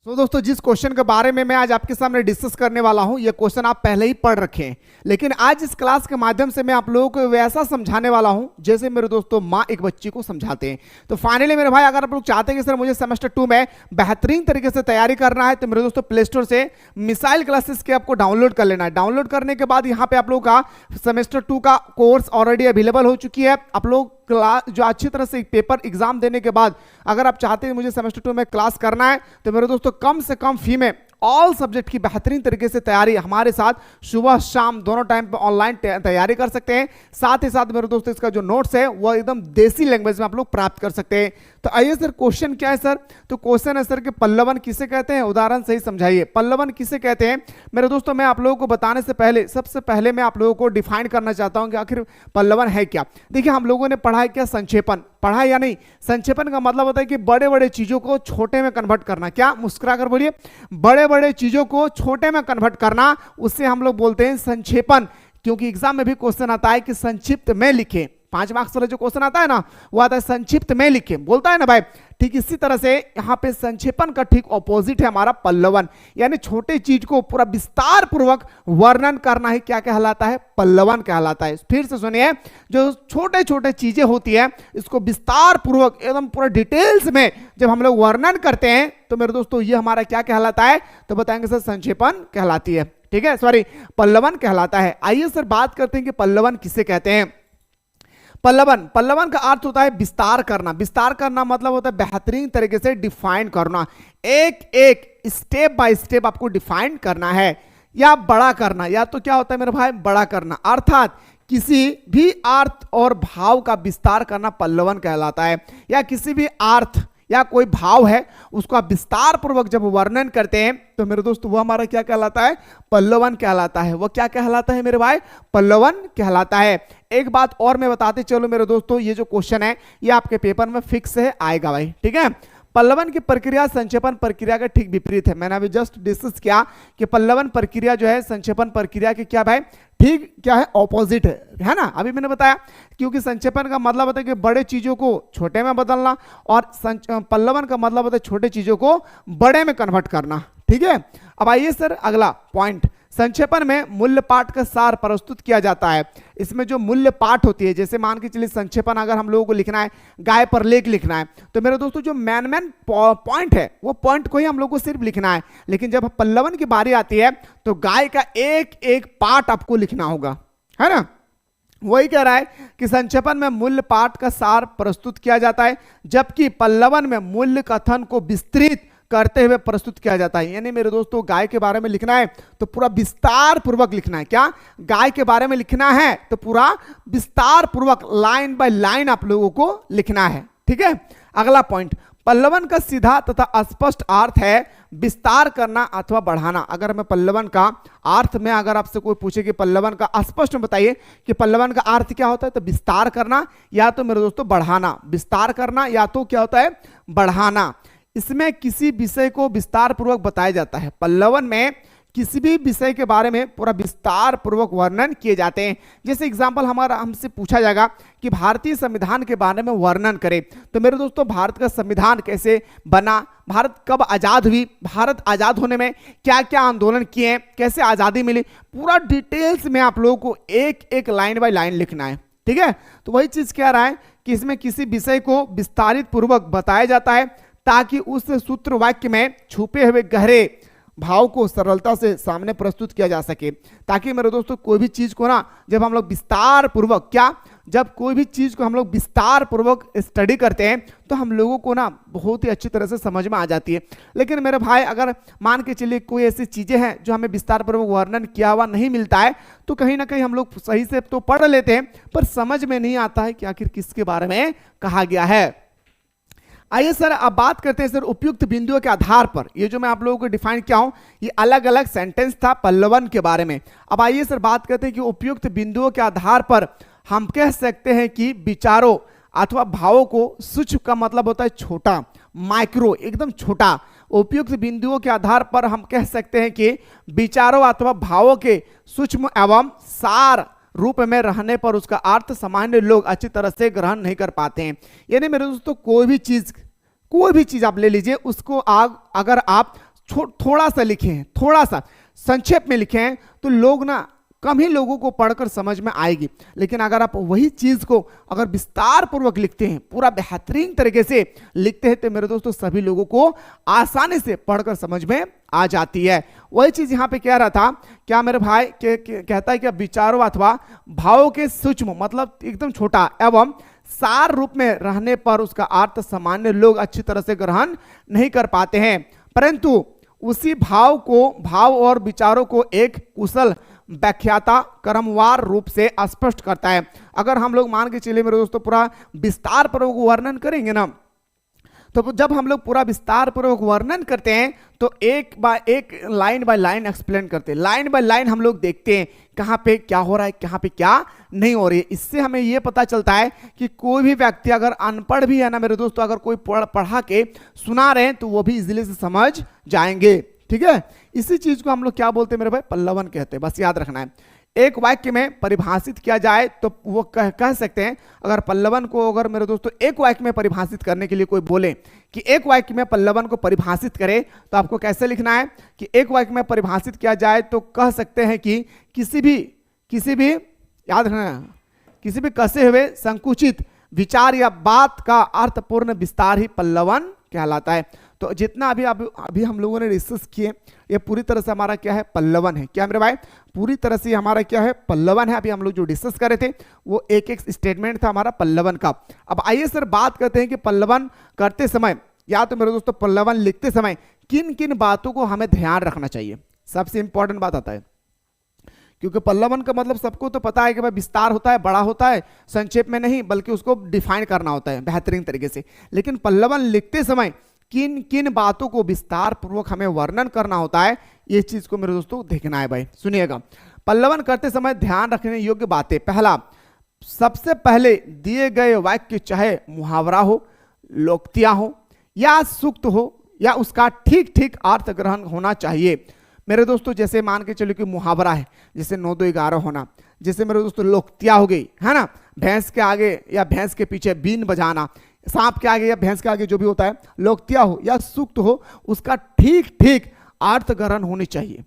तो दोस्तों जिस क्वेश्चन के बारे में मैं आज आपके सामने डिस्कस करने वाला हूं, ये क्वेश्चन आप पहले ही पढ़ रखे हैं, लेकिन आज इस क्लास के माध्यम से मैं आप लोगों को वैसा समझाने वाला हूं जैसे मेरे दोस्तों माँ एक बच्ची को समझाते हैं। तो फाइनली मेरे भाई, अगर आप लोग चाहते हैं कि सर मुझे सेमेस्टर 2 में बेहतरीन तरीके से तैयारी करना है, तो मेरे दोस्तों प्ले स्टोर से मिसाइल क्लासेस के आपको डाउनलोड कर लेना है। डाउनलोड करने के बाद यहाँ पे आप लोगों का सेमेस्टर 2 का कोर्स ऑलरेडी अवेलेबल हो चुकी है। आप लोग क्लास जो अच्छी तरह से पेपर एग्जाम देने के बाद अगर आप चाहते हैं मुझे सेमेस्टर 2 में क्लास करना है, तो मेरे दोस्तों कम से कम फी में ऑल सब्जेक्ट की बेहतरीन तरीके से तैयारी हमारे साथ सुबह शाम दोनों टाइम पे ऑनलाइन तैयारी कर सकते हैं। साथ ही साथ मेरे दोस्तों इसका जो नोट्स है वो एकदम देसी लैंग्वेज में आप लोग प्राप्त कर सकते हैं। तो आइए सर, क्वेश्चन क्या है सर? तो क्वेश्चन है सर कि पल्लवन किसे कहते हैं, उदाहरण से ही समझाइए। पल्लवन किसे कहते हैं? मेरे दोस्तों मैं आप लोगों को बताने से पहले सबसे पहले मैं आप लोगों को डिफाइन करना चाहता हूं कि आखिर पल्लवन है क्या। देखिए, हम लोगों ने पढ़ा है क्या? संक्षेपण पढ़ा है या नहीं? संक्षेपण का मतलब होता है कि बड़े बड़े चीजों को छोटे में कन्वर्ट करना। क्या? मुस्कुरा कर बोलिए। बड़े बड़े चीजों को छोटे में कन्वर्ट करना, उससे हम लोग बोलते हैं संक्षेपण। क्योंकि एग्जाम में भी क्वेश्चन आता है कि संक्षिप्त में लिखें। 5 मार्क्स वाला जो क्वेश्चन आता है ना, वो आता है संक्षिप्त में लिखें, बोलता है ना भाई। ठीक इसी तरह से यहाँ पे संक्षेपण का ठीक ऑपोजिट है हमारा पल्लवन, यानी छोटे चीज को पूरा विस्तार पूर्वक वर्णन करना ही क्या कहलाता है? पल्लवन कहलाता है। फिर से सुनिए, जो छोटे छोटे चीजें होती है इसको विस्तार पूर्वक एकदम पूरा डिटेल्स में जब हम लोग वर्णन करते हैं, तो मेरे दोस्तों ये हमारा क्या कहलाता है? तो बताएंगे सर संक्षेपण कहलाती है। ठीक है, सॉरी, पल्लवन कहलाता है। आइए सर बात करते हैं कि पल्लवन किसे कहते हैं। पल्लवन का अर्थ होता है विस्तार करना। विस्तार करना मतलब होता है बेहतरीन तरीके से डिफाइन करना, एक एक स्टेप बाय स्टेप आपको डिफाइन करना है, या बड़ा करना। या तो क्या होता है मेरे भाई? बड़ा करना, अर्थात किसी भी अर्थ और भाव का विस्तार करना पल्लवन कहलाता है। या किसी भी अर्थ या कोई भाव है उसको आप विस्तार पूर्वक जब वर्णन करते हैं, तो मेरे दोस्तों वो हमारा क्या कहलाता है? पल्लवन कहलाता है। वो क्या कहलाता है मेरे भाई? पल्लवन कहलाता है। एक बात और मैं बताते चलो मेरे दोस्तों, ये जो क्वेश्चन है ये आपके पेपर में फिक्स है, आएगा भाई। ठीक है, पल्लवन की प्रक्रिया संक्षेपण प्रक्रिया का ठीक विपरीत है। मैंने अभी जस्ट डिस्कस किया कि पल्लवन प्रक्रिया जो है संक्षेपण प्रक्रिया की क्या भाई? ठीक क्या है? ऑपोजिट है ना। अभी मैंने बताया, क्योंकि संक्षेपण का मतलब होता है कि बड़े चीजों को छोटे में बदलना, और पल्लवन का मतलब होता है छोटे चीजों को बड़े में कन्वर्ट करना। ठीक है, अब आइए सर अगला पॉइंट। संक्षेपण में मूल्य पाठ का सार प्रस्तुत किया जाता है। इसमें जो मूल्य पाठ होती है, जैसे मान के चलिए संक्षेपण अगर हम लोगों को लिखना है, गाय पर लेख लिखना है, तो मेरे दोस्तों जो मेन पॉइंट है वो पॉइंट को ही हम लोग को सिर्फ लिखना है। लेकिन जब पल्लवन की बारी आती है तो गाय का एक एक पाठ आपको लिखना होगा, है ना। वही कह रहा है कि संक्षेपण में मूल्य पाठ का सार प्रस्तुत किया जाता है, जबकि पल्लवन में मूल्य कथन को विस्तृत करते हुए प्रस्तुत किया जाता है। यानी मेरे दोस्तों गाय के बारे में लिखना है तो पूरा विस्तार पूर्वक लिखना है। क्या? गाय के बारे में लिखना है तो पूरा विस्तार पूर्वक लाइन बाय लाइन आप लोगों को लिखना है। ठीक है, अगला पॉइंट, पल्लवन का सीधा तथा स्पष्ट अर्थ है विस्तार करना अथवा बढ़ाना। अगर मैं पल्लवन का अर्थ में अगर आपसे कोई पूछे कि पल्लवन का स्पष्ट में बताइए कि पल्लवन का अर्थ क्या होता है, तो विस्तार करना या तो मेरे दोस्तों बढ़ाना। विस्तार करना या तो क्या होता है? बढ़ाना। इसमें किसी विषय को विस्तार पूर्वक बताया जाता है। पल्लवन में किसी भी विषय के बारे में पूरा विस्तार पूर्वक वर्णन किए जाते हैं। जैसे एग्जांपल हमारा हमसे पूछा जाएगा कि भारतीय संविधान के बारे में वर्णन करें, तो मेरे दोस्तों भारत का संविधान कैसे बना, भारत कब आजाद हुई, भारत आजाद होने में क्या क्या आंदोलन किए, कैसे आजादी मिली, पूरा डिटेल्स में आप लोगों को एक एक लाइन बाय लाइन लिखना है। ठीक है, तो वही चीज कह रहा है कि इसमें किसी विषय को विस्तारित पूर्वक बताया जाता है ताकि उस सूत्र वाक्य में छुपे हुए गहरे भाव को सरलता से सामने प्रस्तुत किया जा सके। ताकि मेरे दोस्तों कोई भी चीज को ना जब हम लोग विस्तार पूर्वक जब कोई भी चीज को हम लोग विस्तार पूर्वक स्टडी करते हैं तो हम लोगों को ना बहुत ही अच्छी तरह से समझ में आ जाती है। लेकिन मेरे भाई, अगर मान के चलिए कोई ऐसी चीजें हैं जो हमें विस्तार पूर्वक वर्णन किया हुआ नहीं मिलता है, तो कहीं ना कहीं हम लोग सही से तो पढ़ लेते हैं पर समझ में नहीं आता है कि आखिर किसके बारे में कहा गया है। आइए सर अब बात करते हैं सर उपयुक्त बिंदुओं के आधार पर। ये जो मैं आप लोगों को डिफाइन किया हूं, ये अलग अलग सेंटेंस था पल्लवन के बारे में। अब आइए सर बात करते हैं कि उपयुक्त बिंदुओं के आधार पर हम कह सकते हैं कि विचारों अथवा भावों को, सूक्ष्म का मतलब होता है छोटा, माइक्रो एकदम छोटा। उपयुक्त बिंदुओं के आधार पर हम कह सकते हैं कि विचारों अथवा भावों के सूक्ष्म एवं सार रूप में रहने पर उसका अर्थ सामान्य लोग अच्छी तरह से ग्रहण नहीं कर पाते हैं। यानी मेरे दोस्तों कोई भी चीज आप ले लीजिए, उसको अगर आप थोड़ा सा लिखे हैं, थोड़ा सा संक्षेप में लिखे हैं, तो लोग ना कम ही लोगों को पढ़कर समझ में आएगी। लेकिन अगर आप वही चीज को अगर विस्तार पूर्वक लिखते हैं, पूरा बेहतरीन तरीके से लिखते हैं, तो मेरे दोस्तों सभी लोगों को आसानी से पढ़कर समझ में आ जाती है। वही चीज यहाँ पे कह रहा था, क्या मेरे भाई कहता है कि विचारों अथवा भावों के सूक्ष्म मतलब एकदम छोटा एवं सार रूप में रहने पर उसका अर्थ सामान्य लोग अच्छी तरह से ग्रहण नहीं कर पाते हैं, परंतु उसी भाव और विचारों को एक कुशल व्याख्याता क्रमवार रूप से स्पष्ट करता है। अगर हम लोग मान के चलिए मेरे दोस्तों पूरा विस्तार पूर्वक वर्णन करेंगे ना, तो जब हम लोग पूरा विस्तार पूर्वक वर्णन करते हैं तो एक लाइन बाय लाइन एक्सप्लेन करते हैं, लाइन बाय लाइन हम लोग देखते हैं कहाँ पे क्या हो रहा है, कहाँ पे क्या नहीं हो रही है। इससे हमें ये पता चलता है कि कोई भी व्यक्ति अगर अनपढ़ भी है ना मेरे दोस्तों, अगर कोई पढ़ा के सुना रहे हैं तो वो भी इजीली से समझ जाएंगे। ठीक है, इसी चीज को हम लोग क्या बोलते हैं मेरे भाई, पल्लवन कहते हैं। बस याद रखना है। एक वाक्य में परिभाषित किया जाए तो वो कह सकते हैं, अगर पल्लवन को अगर मेरे दोस्तों एक वाक्य में परिभाषित करने के लिए कोई बोले कि एक वाक्य में पल्लवन को परिभाषित करे, तो आपको कैसे लिखना है कि एक वाक्य में परिभाषित किया जाए तो कह सकते हैं कि किसी भी याद रखना, किसी भी कसे हुए संकुचित विचार या बात का अर्थपूर्ण विस्तार ही पल्लवन कहलाता है। तो जितना अभी हम लोगों ने डिस्कस किए, ये पूरी तरह से हमारा क्या है, पल्लवन है। क्या मेरे भाई, पूरी तरह से हमारा क्या है, पल्लवन है। अभी हम लोग जो डिस्कस कर रहे थे वो एक स्टेटमेंट था हमारा पल्लवन का। अब आइए सर बात करते हैं कि पल्लवन करते समय या तो मेरे दोस्तों पल्लवन लिखते समय किन किन बातों को हमें ध्यान रखना चाहिए। सबसे इंपॉर्टेंट बात आता है, क्योंकि पल्लवन का मतलब सबको तो पता है कि भाई विस्तार होता है, बड़ा होता है, संक्षेप में नहीं बल्कि उसको डिफाइन करना होता है बेहतरीन तरीके से। लेकिन पल्लवन लिखते समय किन किन बातों को विस्तार पूर्वक हमें वर्णन करना होता है, ये चीज को मेरे दोस्तों देखना है। भाई सुनिएगा, पल्लवन करते समय ध्यान रखने योग्य बातें। पहला, सबसे पहले दिए गए वाक्य चाहे मुहावरा हो, लोकोक्तियां हो या सूक्त हो या उसका ठीक ठीक अर्थ ग्रहण होना चाहिए। मेरे दोस्तों जैसे मान के चलो कि मुहावरा है, जैसे 9 2 11 होना, जैसे मेरे दोस्तों लोकोक्तियां हो गई है ना, भैंस के आगे या भैंस के पीछे बीन बजाना, सांप के आगे या भैंस के आगे जो भी होता है, लोकोक्तियां हो या सूक्त हो, उसका ठीक ठीक अर्थ ग्रहण होनी चाहिए।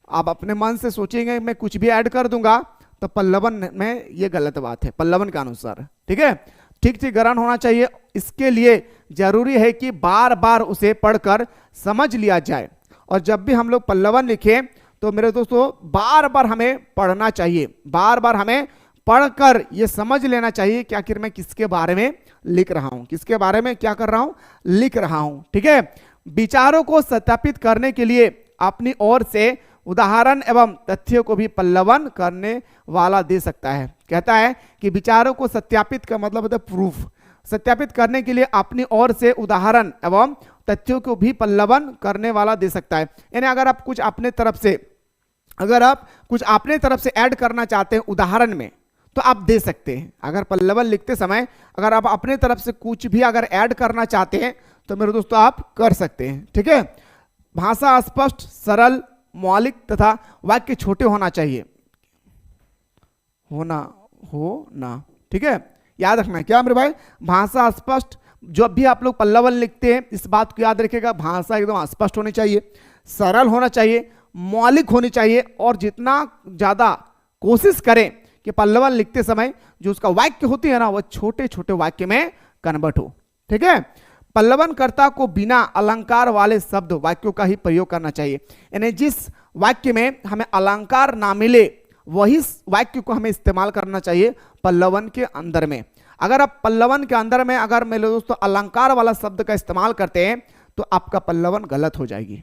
आप अपने मन से सोचेंगे मैं कुछ भी ऐड कर दूंगा तो पल्लवन में ये गलत बात है, पल्लवन के अनुसार। ठीक है, ठीक ठीक ग्रहण होना चाहिए। इसके लिए जरूरी है कि बार बार उसे पढ़कर समझ लिया जाए। और जब भी हम लोग पल्लवन लिखें तो मेरे दोस्तों बार बार हमें पढ़ना चाहिए, बार बार हमें पढ़कर ये समझ लेना चाहिए कि आखिर मैं किसके बारे में लिख रहा हूं, किसके बारे में क्या कर रहा हूं, लिख रहा हूं। ठीक है, विचारों को सत्यापित करने के लिए अपनी ओर से उदाहरण एवं तथ्यों को भी पल्लवन करने वाला दे सकता है। कहता है कि विचारों को सत्यापित का मतलब होता है प्रूफ, सत्यापित करने के लिए अपनी ओर से उदाहरण एवं तथ्यों को भी पल्लवन करने वाला दे सकता है। यानी अगर आप कुछ अपने तरफ से ऐड करना चाहते हैं उदाहरण में तो आप दे सकते हैं। अगर पल्लवन लिखते समय अगर आप अपने तरफ से कुछ भी अगर ऐड करना चाहते हैं तो मेरे दोस्तों आप कर सकते हैं। ठीक है, भाषा स्पष्ट, सरल, मौलिक तथा वाक्य छोटे होना चाहिए, होना। ठीक है, याद रखना है। क्या मेरे भाई, भाषा स्पष्ट, जब भी आप लोग पल्लवन लिखते हैं इस बात को याद रखिएगा, भाषा एकदम स्पष्ट होनी चाहिए, सरल होना चाहिए, मौलिक होनी चाहिए, और जितना ज्यादा कोशिश करें कि पल्लवन लिखते समय जो उसका वाक्य होती है ना वो छोटे छोटे वाक्य में कन्वर्ट हो। ठीक है, पल्लवन कर्ता को बिना अलंकार वाले शब्द वाक्यों का ही प्रयोग करना चाहिए। यानी जिस वाक्य में हमें अलंकार ना मिले वही वाक्य को हमें इस्तेमाल करना चाहिए पल्लवन के अंदर में। अगर आप पल्लवन के अंदर में अगर मेरे दोस्तों अलंकार वाला शब्द का इस्तेमाल करते हैं तो आपका पल्लवन गलत हो जाएगी।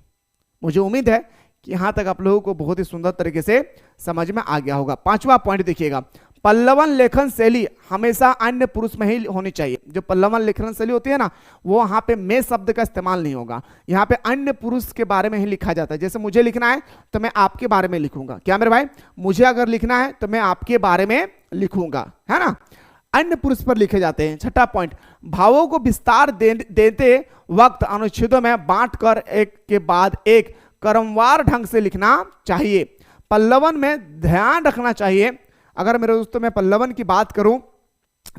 मुझे उम्मीद है कि यहां तक आप लोगों को बहुत ही सुंदर तरीके से समझ में आ गया होगा। 5वां पॉइंट देखिएगा, पल्लवन लेखन शैली हमेशा अन्य पुरुष में ही होनी चाहिए। जो पल्लवन लेखन शैली होती है ना वो वहां पे मैं शब्द का इस्तेमाल नहीं होगा, यहाँ पे अन्य पुरुष के बारे में ही लिखा जाता है। जैसे मुझे लिखना है तो मैं आपके बारे में लिखूंगा। क्या मेरे भाई, मुझे अगर लिखना है तो मैं आपके बारे में लिखूंगा, है ना, अन्य पुरुष पर लिखे जाते हैं। 6वां पॉइंट, भावों को विस्तार देते वक्त अनुच्छेदों में बांटकर एक के बाद एक क्रमवार ढंग से लिखना चाहिए। पल्लवन में ध्यान रखना चाहिए। अगर मेरे दोस्तों मैं पल्लवन की बात करूं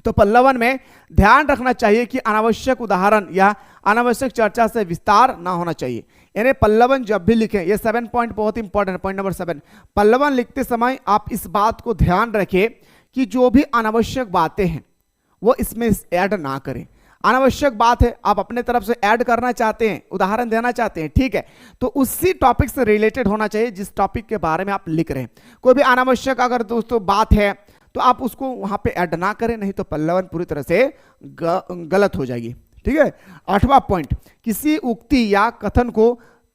तो पल्लवन में ध्यान रखना चाहिए कि अनावश्यक उदाहरण या अनावश्यक चर्चा से विस्तार ना होना चाहिए। यानी पल्लवन जब भी लिखें, ये 7 पॉइंट बहुत इंपॉर्टेंट है। पॉइंट नंबर 7, पल्लवन लिखते समय आप इस बात को ध्यान रखें कि जो भी अनावश्यक बातें हैं वो इसमें ऐड ना करें। अनावश्यक बात है, आप अपने तरफ से ऐड करना चाहते हैं, उदाहरण देना चाहते हैं, ठीक है, तो उसी टॉपिक से रिलेटेड होना चाहिए जिस टॉपिक के बारे में आप लिख रहे हैं। कोई भी अनावश्यक अगर दोस्तों बात है तो आप उसको वहां पे ऐड ना करें, नहीं तो पल्लवन पूरी तरह से गलत हो जाएगी, ठीक है। 8वां पॉइंट, किसी उक्ति या कथन को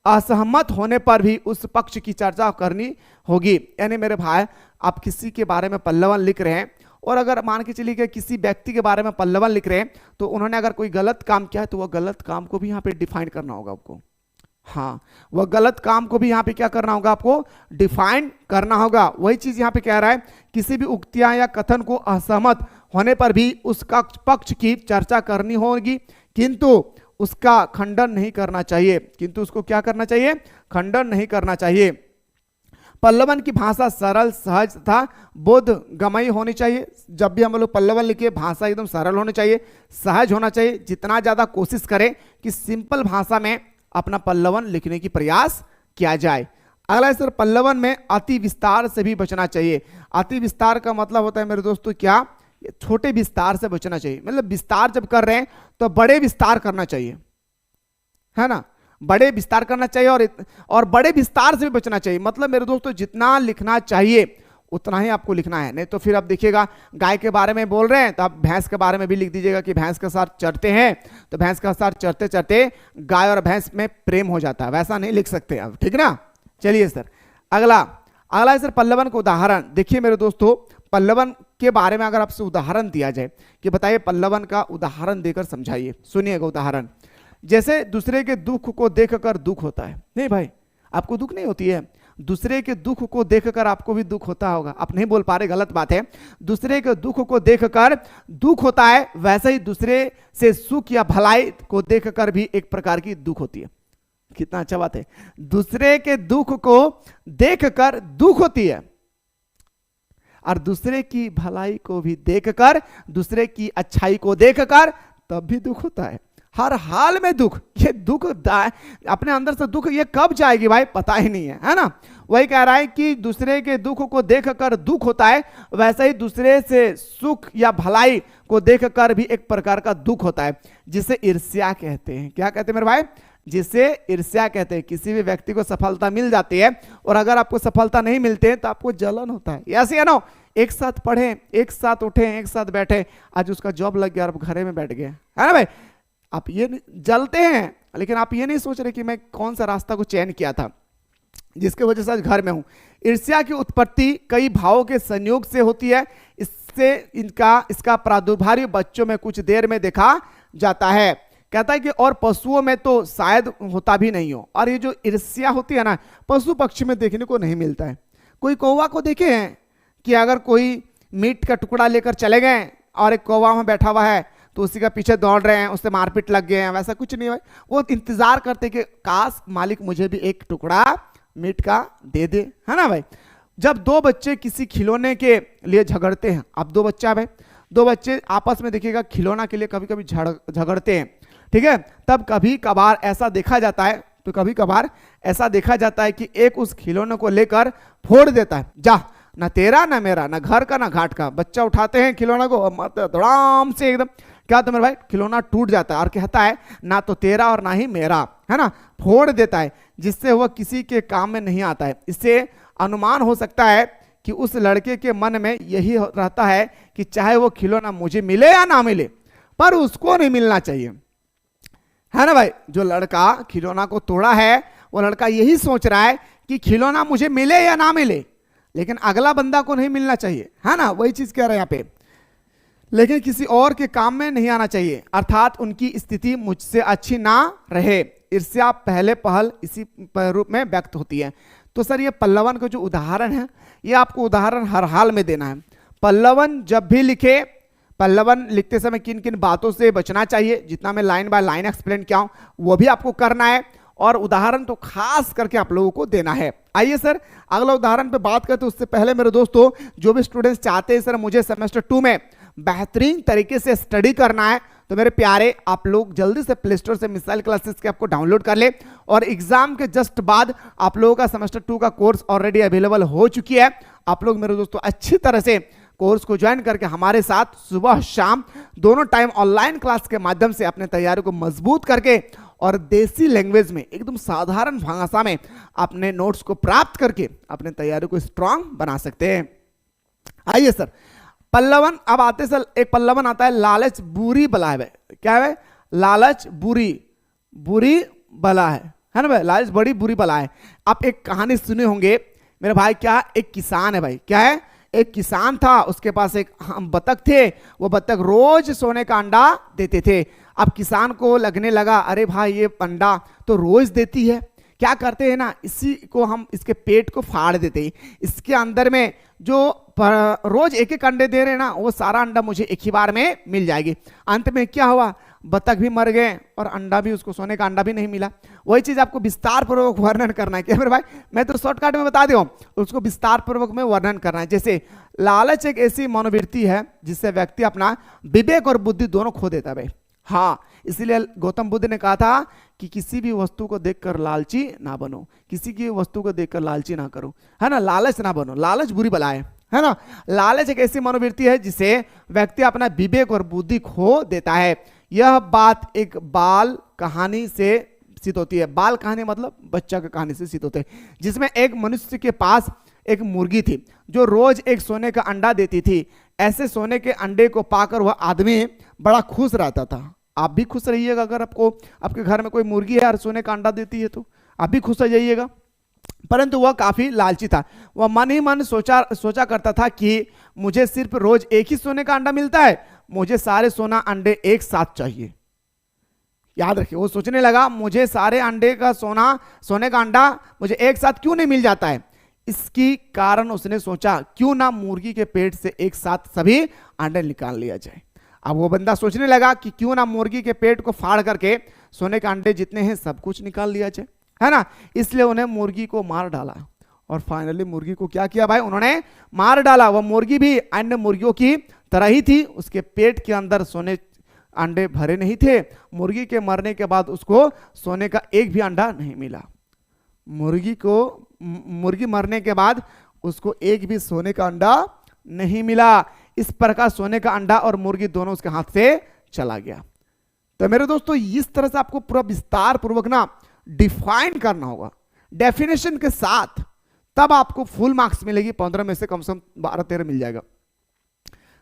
असहमत होने पर भी उस पक्ष की चर्चा करनी होगी। यानी मेरे भाई, आप किसी के बारे में पल्लवन लिख रहे हैं और अगर मान के चलिए कि किसी व्यक्ति के बारे में पल्लवन लिख रहे हैं तो उन्होंने अगर कोई गलत काम किया है तो वह गलत काम को भी यहाँ पे डिफाइन करना होगा आपको। हाँ, वह गलत काम को भी यहाँ पे क्या करना होगा, आपको डिफाइन करना होगा। वही चीज यहाँ पे कह रहा है, किसी भी उक्तियां या कथन को असहमत होने पर भी उसका पक्ष की चर्चा करनी होगी, किंतु उसका खंडन नहीं करना चाहिए। किंतु उसको क्या करना चाहिए, खंडन नहीं करना चाहिए। पल्लवन की भाषा सरल, सहज तथा बोधगमयी होनी चाहिए। जब भी हम लोग पल्लवन लिखे, भाषा एकदम सरल होनी चाहिए, सहज होना चाहिए। जितना ज्यादा कोशिश करें कि सिंपल भाषा में अपना पल्लवन लिखने की प्रयास किया जाए। अगला है सर, पल्लवन में अति विस्तार से भी बचना चाहिए। अति विस्तार का मतलब होता है मेरे दोस्तों क्या, छोटे विस्तार से बचना चाहिए। मतलब विस्तार जब कर रहे हैं तो बड़े विस्तार करना चाहिए, है ना, बड़े विस्तार करना चाहिए और बड़े विस्तार से भी बचना चाहिए। मतलब मेरे दोस्तों जितना लिखना चाहिए उतना ही आपको लिखना है, नहीं तो फिर आप देखिएगा गाय के बारे में बोल रहे हैं तो आप भैंस के बारे में भी लिख दीजिएगा कि भैंस के साथ चरते हैं, तो भैंस के साथ चरते चरते गाय और भैंस में प्रेम हो जाता है, वैसा नहीं लिख सकते आप, ठीक ना। चलिए सर, अगला है सर पल्लवन का उदाहरण। देखिए मेरे दोस्तों, पल्लवन के बारे में अगर आपसे उदाहरण दिया जाए कि बताइए पल्लवन का उदाहरण देकर समझाइए, सुनिएगा उदाहरण। जैसे दूसरे के दुख को देखकर दुख होता है। नहीं भाई, आपको दुख नहीं होती है, दूसरे के दुख को देखकर आपको भी दुख होता होगा। आप नहीं बोल पा रहे, गलत बात है। दूसरे के दुख को देखकर दुख होता है, वैसे ही दूसरे से सुख या भलाई को देखकर भी एक प्रकार की दुख होती है। कितना अच्छा बात है, दूसरे के दुख को देखकर दुख होती है और दूसरे की भलाई को भी देखकर, दूसरे की अच्छाई को देखकर तब भी दुख होता है। हर हाल में दुख, ये दुख अपने अंदर से दुख ये कब जाएगी भाई, पता ही नहीं है ना। वही कह रहा है कि दूसरे के दुख को देखकर दुख होता है, वैसे ही दूसरे से सुख या भलाई को देखकर भी एक प्रकार का दुख होता है, जिसे ईर्ष्या कहते हैं। क्या कहते हैं मेरे भाई, जिसे ईर्ष्या कहते हैं। किसी भी व्यक्ति को सफलता मिल जाती है और अगर आपको सफलता नहीं मिलते हैं तो आपको जलन होता है। ऐसे है ना, एक साथ पढ़े, एक साथ उठे, एक साथ बैठे, आज उसका जॉब लग गया और घरे में बैठ गए, है ना भाई, आप ये जलते हैं, लेकिन आप ये नहीं सोच रहे कि मैं कौन सा रास्ता को चयन किया था जिसके वजह से आज घर में हूं। ईर्ष्या की उत्पत्ति कई भावों के संयोग से होती है। इससे इसका प्रादुर्भाव बच्चों में कुछ देर में देखा जाता है। कहता है कि और पशुओं में तो शायद होता भी नहीं हो। और ये जो ईर्ष्या होती है ना, पशु पक्षी में देखने को नहीं मिलता है। कोई कौवा को देखे हैं कि अगर कोई मीट का टुकड़ा लेकर चले गए और एक कौवा वहां बैठा हुआ है तो उसी का पीछे दौड़ रहे हैं, उससे मारपीट लग गए हैं, वैसा कुछ नहीं भाई। वो इंतजार करते कि काश मालिक मुझे भी एक टुकड़ा मीट का दे दे, है ना भाई। जब दो बच्चे किसी खिलौने के लिए झगड़ते हैं, अब दो बच्चा भाई, दो बच्चे आपस में देखिएगा खिलौना के लिए कभी कभी झगड़ते हैं, ठीक है, तब कभी कभार ऐसा देखा जाता है, तो कभी कभार ऐसा देखा जाता है कि एक उस खिलौने को लेकर फोड़ देता है। जा, ना तेरा ना मेरा, ना घर का ना घाट का। बच्चा उठाते हैं खिलौना को, धड़ाम से एकदम क्या तो मेरे भाई खिलौना टूट जाता है और कहता है ना तो तेरा और ना ही मेरा, है ना, फोड़ देता है, जिससे वह किसी के काम में नहीं आता है। इससे अनुमान हो सकता है कि उस लड़के के मन में यही रहता है कि चाहे वो खिलौना मुझे मिले या ना मिले, पर उसको नहीं मिलना चाहिए, है ना भाई। जो लड़का खिलौना को तोड़ा है वो लड़का यही सोच रहा है कि खिलौना मुझे मिले या ना मिले, लेकिन अगला बंदा को नहीं मिलना चाहिए, है ना। वही चीज कह रहे हैं यहाँ पे, लेकिन किसी और के काम में नहीं आना चाहिए, अर्थात उनकी स्थिति मुझसे अच्छी ना रहे। ईर्ष्या पहले पहल इसी रूप में व्यक्त होती है। तो सर ये पल्लवन का जो उदाहरण है, ये आपको उदाहरण हर हाल में देना है। पल्लवन जब भी लिखे, पल्लवन लिखते समय किन किन बातों से बचना चाहिए, जितना मैं लाइन बाय लाइन एक्सप्लेन किया हूं वो भी आपको करना है, और उदाहरण तो खास करके आप लोगों को देना है। आइए सर अगला उदाहरण पे बात करते हैं। उससे पहले मेरे दोस्तों, जो भी स्टूडेंट्स चाहते हैं सर मुझे सेमेस्टर 2 में बेहतरीन तरीके से स्टडी करना है तो मेरे प्यारे आप लोग जल्दी से प्ले स्टोर से मिसाइल क्लासेस के आपको डाउनलोड कर ले। और एग्जाम के जस्ट बाद आप लोगों का सेमेस्टर 2 का कोर्स ऑलरेडी अवेलेबल हो चुकी है। आप लोग मेरे दोस्तों अच्छी तरह से कोर्स को ज्वाइन करके हमारे साथ सुबह शाम दोनों टाइम ऑनलाइन क्लास के माध्यम से अपने तैयारी को मजबूत करके और देसी लैंग्वेज में एकदम साधारण भाषा में अपने नोट्स को प्राप्त करके अपने तैयारी को स्ट्रांग बना सकते हैं। आइए सर, पल्लवन अब आते सर, एक पल्लवन आता है, लालच बुरी बला है। क्या है? लालच बुरी बला है ना भाई, लालच बड़ी बुरी बला है। आप एक कहानी सुने होंगे मेरे भाई, क्या एक किसान है भाई, क्या है? एक किसान था, उसके पास एक बतख थे, वो बतख रोज सोने का अंडा देते थे। अब किसान को लगने लगा अरे भाई ये अंडा तो रोज देती है, क्या करते हैं ना, इसी को हम इसके पेट को फाड़ देते हैं, इसके अंदर में जो रोज एक एक अंडे दे रहे हैं ना वो सारा अंडा मुझे एक ही बार में मिल जाएगी। अंत में क्या हुआ, बतख भी मर गए और अंडा भी, उसको सोने का अंडा भी नहीं मिला। वही चीज आपको विस्तार पूर्वक वर्णन करना है क्या मेरे भाई, मैं तो शॉर्टकट में बता दूं, उसको विस्तार पूर्वक में वर्णन करना है। जैसे लालच एक ऐसी मनोवृत्ति है जिससे व्यक्ति अपना विवेक और बुद्धि दोनों खो देता है भाई। हाँ, इसीलिए गौतम बुद्ध ने कहा था कि किसी भी वस्तु को देखकर लालची ना बनो, किसी की वस्तु को देखकर लालची ना करो, है ना, लालच ना बनो, लालच बुरी बला है ना। लालच एक ऐसी मनोवृत्ति है जिसे व्यक्ति अपना विवेक और बुद्धि खो देता है। यह बात एक बाल कहानी से सिद्ध होती है। बाल कहानी मतलब बच्चा की कहानी से सिद्ध होते हैं, जिसमें एक मनुष्य के पास एक मुर्गी थी जो रोज एक सोने का अंडा देती थी। ऐसे सोने के अंडे को पाकर वह आदमी बड़ा खुश रहता था। आप भी खुश रहिएगा, अगर आपको आपके घर में कोई मुर्गी है और सोने का अंडा देती है तो आप भी खुश हो जाइएगा। परंतु वह काफी लालची था, वह मन ही मन सोचा करता था कि मुझे सिर्फ रोज एक ही सोने का अंडा मिलता है, मुझे सारे सोना अंडे एक साथ चाहिए। याद रखिए, वो सोचने लगा मुझे सारे अंडे का सोने का अंडा मुझे एक साथ क्यों नहीं मिल जाता है। इसकी कारण उसने सोचा क्यों ना मुर्गी के पेट से एक साथ सभी अंडे निकाल लिया जाए। अब वो बंदा सोचने लगा कि क्यों ना मुर्गी के पेट को फाड़ करके सोने के अंडे जितने हैं सब कुछ निकाल लिया जाए, है ना। इसलिए उन्हें मुर्गी को मार डाला और फाइनली मुर्गी को क्या किया भाई, उन्होंने मार डाला। वह मुर्गी भी अन्य मुर्गियों की तरह ही थी, उसके पेट के अंदर सोने अंडे भरे नहीं थे। मुर्गी के मरने के बाद उसको सोने का एक भी अंडा नहीं मिला। मुर्गी मरने के बाद उसको एक भी सोने का अंडा नहीं मिला। इस प्रकार सोने का अंडा और मुर्गी दोनों उसके हाथ से चला गया। तो मेरे दोस्तों इस तरह से आपको पूरा विस्तार पूर्वक ना डिफाइन करना होगा डेफिनेशन के साथ, तब आपको फुल मार्क्स मिलेगी। 15 में से कम 12-13 मिल जाएगा।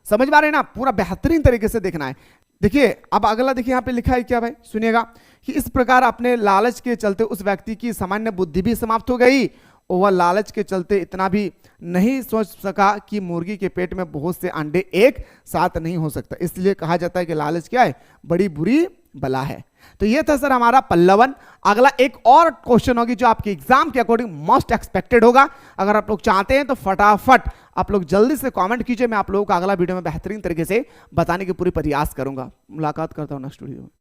समझ पा रहे हैं ना, पूरा बेहतरीन तरीके से देखना है। देखिए अब अगला देखिए, यहां पे लिखा है क्या भाई, सुनिएगा कि इस प्रकार अपने लालच के चलते उस व्यक्ति की सामान्य बुद्धि भी समाप्त हो गई और वह लालच के चलते इतना भी नहीं सोच सका कि मुर्गी के पेट में बहुत से अंडे एक साथ नहीं हो सकता। इसलिए कहा जाता है कि लालच क्या है, बड़ी बुरी बला है। तो ये था सर हमारा पल्लवन। अगला एक और क्वेश्चन होगी जो आपके एग्जाम के अकॉर्डिंग मोस्ट एक्सपेक्टेड होगा। अगर आप लोग चाहते हैं तो फटाफट आप लोग जल्दी से कमेंट कीजिए, मैं आप लोगों को अगला वीडियो में बेहतरीन तरीके से बताने की पूरी प्रयास करूंगा। मुलाकात करता हूं नेक्स्ट वीडियो में।